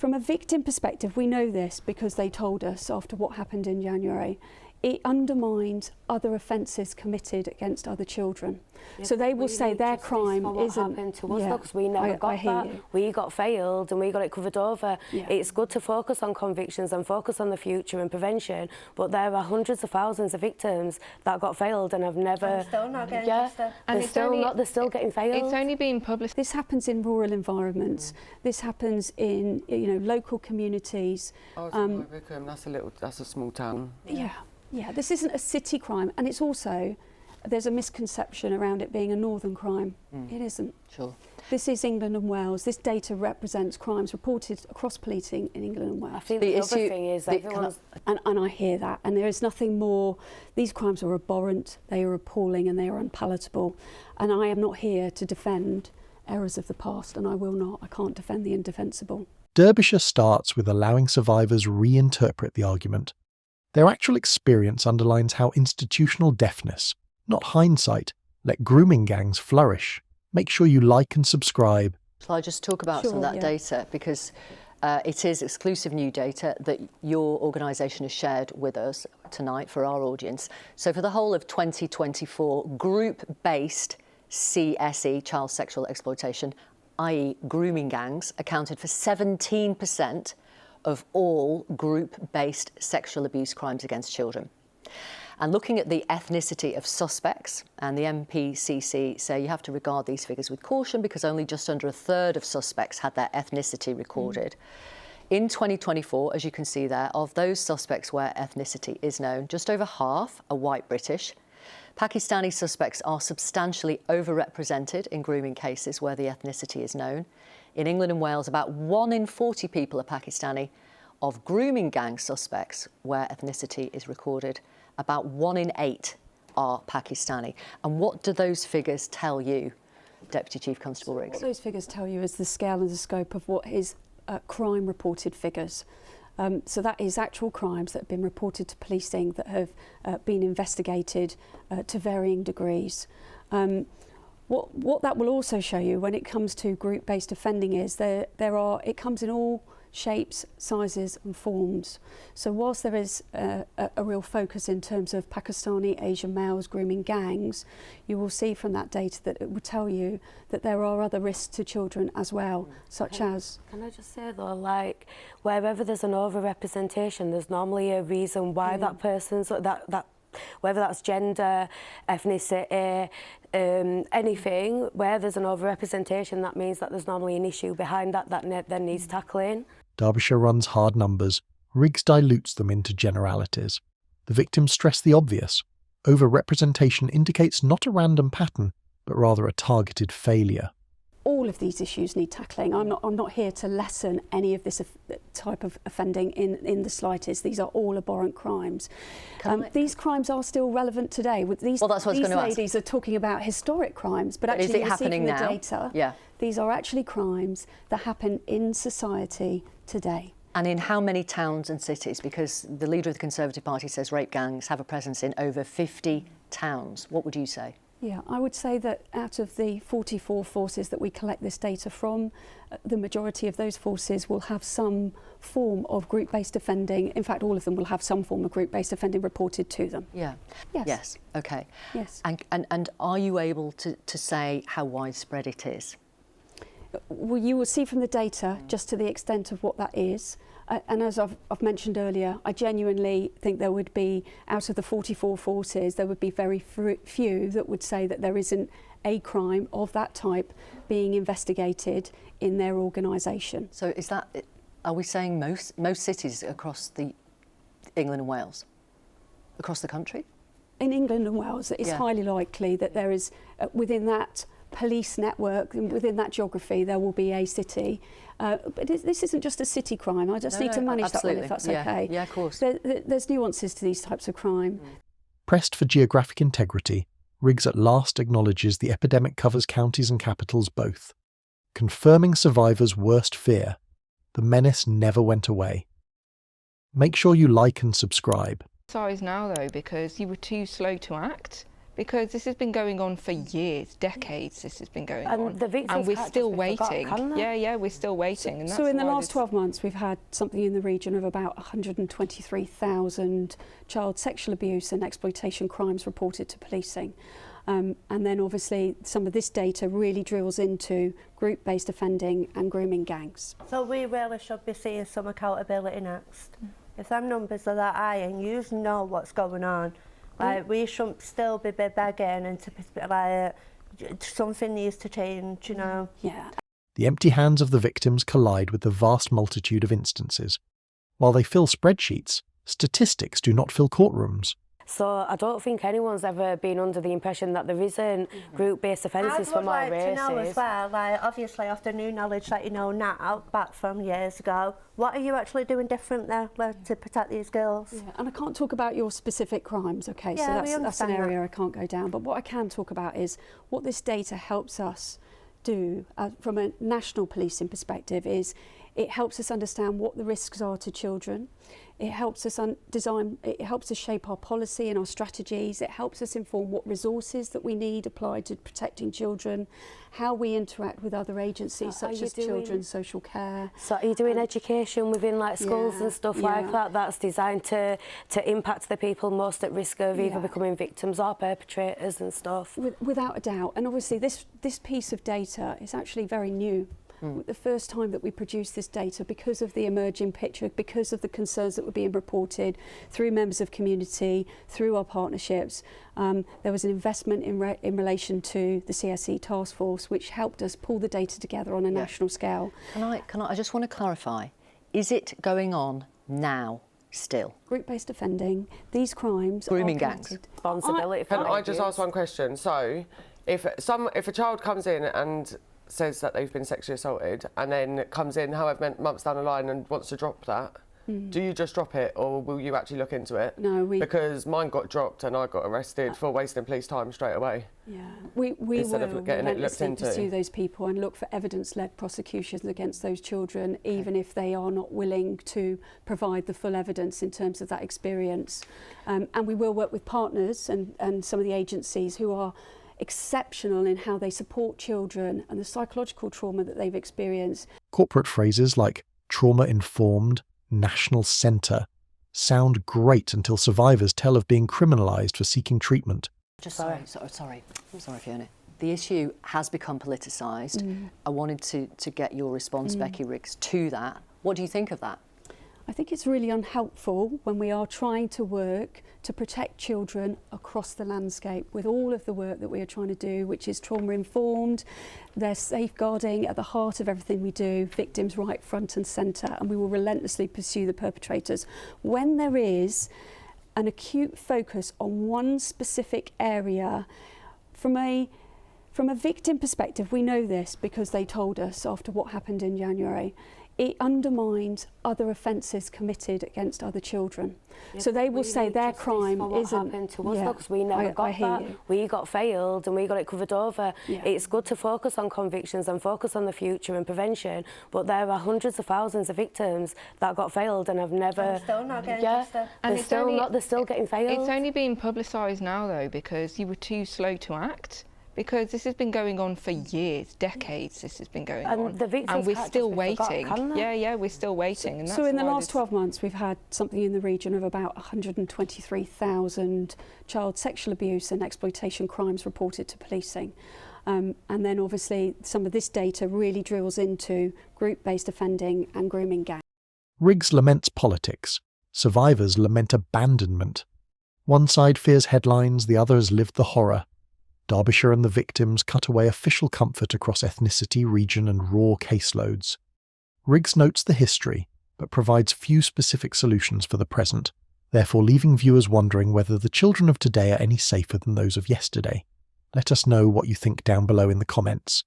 from a victim perspective, we know this because they told us after what happened in January. It undermines other offences committed against other children. Yeah, so they will say their crime isn't... happened to us, because we never got that. We got failed and we got it covered over. Yeah. It's good to focus on convictions and focus on the future and prevention, but there are hundreds of thousands of victims that got failed and have never... And still not getting justice. And they're still getting failed. It's only been published. This happens in rural environments. This happens in, local communities. Oh, that's a small town. Yeah, this isn't a city crime, and it's also, there's a misconception around it being a northern crime. It isn't. Sure. This is England and Wales. This data represents crimes reported across policing in England and Wales. I think the other thing is everyone's... And I hear that, and there is nothing more. These crimes are abhorrent, they are appalling, and they are unpalatable. And I am not here to defend errors of the past, and I will not. I can't defend the indefensible. Derbyshire starts with allowing survivors reinterpret the argument. Their actual experience underlines how institutional deafness, not hindsight, let grooming gangs flourish. Make sure you like and subscribe. Shall I just talk about some of that data? Because it is exclusive new data that your organisation has shared with us tonight for our audience. So for the whole of 2024, group-based CSE, child sexual exploitation, i.e. grooming gangs, accounted for 17% of all group-based sexual abuse crimes against children. And looking at the ethnicity of suspects, and the MPCC say you have to regard these figures with caution because only just under a third of suspects had their ethnicity recorded. In 2024, as you can see there, of those suspects where ethnicity is known, just over half are white British. Pakistani suspects are substantially overrepresented in grooming cases where the ethnicity is known. In England and Wales, about 1 in 40 people are Pakistani. Of grooming gang suspects where ethnicity is recorded, about 1 in 8 are Pakistani. And what do those figures tell you, Deputy Chief Constable Riggs? What those figures tell you is the scale and the scope of what is crime-reported figures. So that is actual crimes that have been reported to policing that have been investigated to varying degrees. What that will also show you when it comes to group-based offending is it comes in all shapes, sizes and forms. So whilst there is a real focus in terms of Pakistani Asian males grooming gangs, you will see from that data that it will tell you that there are other risks to children as well, such as... Can I just say though, like, wherever there's an over-representation, there's normally a reason why that person's, whether that's gender, ethnicity, anything, where there's an over-representation, that means that there's normally an issue behind that then needs tackling. Derbyshire runs hard numbers. Riggs dilutes them into generalities. The victims stress the obvious. Over-representation indicates not a random pattern, but rather a targeted failure. All of these issues need tackling. I'm not here to lessen any of this type of offending in the slightest. These are all abhorrent crimes. These crimes are still relevant today. These ladies are talking about historic crimes, but actually, is it happening now? The data, these are actually crimes that happen in society today. And in how many towns and cities? Because the leader of the Conservative Party says rape gangs have a presence in over 50 towns. What would you say? Yeah, I would say that out of the 44 forces that we collect this data from, the majority of those forces will have some form of group-based offending. In fact, all of them will have some form of group-based offending reported to them. Yeah. Yes. Okay. Yes. And are you able to say how widespread it is? Well, you will see from the data just to the extent of what that is. And as I've mentioned earlier, I genuinely think there would be, out of the 44 forces, there would be very few that would say that there isn't a crime of that type being investigated in their organisation. So are we saying most cities across England and Wales? Across the country? In England and Wales, it's highly likely that there is, within that police network, and within that geography, there will be a city. But this isn't just a city crime. I just need to manage that one, if that's okay. Yeah, of course. There's nuances to these types of crime. Pressed for geographic integrity, Riggs at last acknowledges the epidemic covers counties and capitals both. Confirming survivors' worst fear, the menace never went away. Make sure you like and subscribe. Sorry now though, because you were too slow to act. because this has been going on for years, decades. This has been going on, the victims and we're can't still just be forgotten, waiting. can they? Yeah, we're still waiting. And So that's in the why last this- 12 months, we've had something in the region of about 123,000 child sexual abuse and exploitation crimes reported to policing. And then obviously some of this data really drills into group-based offending and grooming gangs. So we really should be seeing some accountability next. If them numbers are that high and you know what's going on, like we shouldn't still be begging and to like something needs to change, you know. Yeah. The empty hands of the victims collide with the vast multitude of instances. While they fill spreadsheets, statistics do not fill courtrooms. So I don't think anyone's ever been under the impression that there isn't group-based offences for more races. I'd like to know as well, like obviously after new knowledge that you know now, back from years ago, what are you actually doing different there to protect these girls? Yeah, and I can't talk about your specific crimes, okay? Yeah, so we that's an understand area that. I can't go down. But what I can talk about is what this data helps us do from a national policing perspective is it helps us understand what the risks are to children. It helps us it helps us shape our policy and our strategies. It helps us inform what resources that we need applied to protecting children, how we interact with other agencies such as children's social care. So are you doing education within like schools and stuff like that that's designed to impact the people most at risk of either becoming victims or perpetrators and stuff? Without a doubt. And obviously this piece of data is actually very new. The first time that we produced this data because of the emerging picture, because of the concerns that were being reported through members of community, through our partnerships. There was an investment in relation to the CSE task force, which helped us pull the data together on a national scale. I just want to clarify, is it going on now still? Group-based offending, these crimes Grooming are gangs. connected. Responsibility for Can I just ask one question? So, if a child comes in and says that they've been sexually assaulted and then comes in however many months down the line and wants to drop that, do you just drop it or will you actually look into it? No, Because mine got dropped and I got arrested for wasting police time straight away. Yeah, we Instead will of getting it looked relentlessly into. pursue those people and look for evidence-led prosecutions against those children, even if they are not willing to provide the full evidence in terms of that experience. And we will work with partners and some of the agencies who are exceptional in how they support children and the psychological trauma that they've experienced. Corporate phrases like trauma-informed, national centre sound great until survivors tell of being criminalised for seeking treatment. Sorry, Fiona. The issue has become politicised. I wanted to get your response, Becky Riggs, to that. What do you think of that? I think it's really unhelpful when we are trying to work to protect children across the landscape with all of the work that we are trying to do, which is trauma-informed, they're safeguarding at the heart of everything we do, victims right front and centre, and we will relentlessly pursue the perpetrators. When there is an acute focus on one specific area, from a victim perspective, we know this because they told us after what happened in January, it undermines other offences committed against other children. So they will say their crime isn't... happened to us because we never got that. We got failed and we got it covered over. It's good to focus on convictions and focus on the future and prevention, but there are hundreds of thousands of victims that got failed and have never... And still not getting justice. They're still getting failed. It's only being publicised now though because you were too slow to act. Because this has been going on for years, decades. This has been going on, the victims and we're can't still just be forgotten, waiting. can they? Yeah, we're still waiting. And So that's in the why last 12 months, we've had something in the region of about 123,000 child sexual abuse and exploitation crimes reported to policing. And then obviously some of this data really drills into group-based offending and grooming gangs. Riggs laments politics. Survivors lament abandonment. One side fears headlines, the other has lived the horror. Derbyshire and the victims cut away official comfort across ethnicity, region and raw caseloads. Riggs notes the history, but provides few specific solutions for the present, therefore leaving viewers wondering whether the children of today are any safer than those of yesterday. Let us know what you think down below in the comments.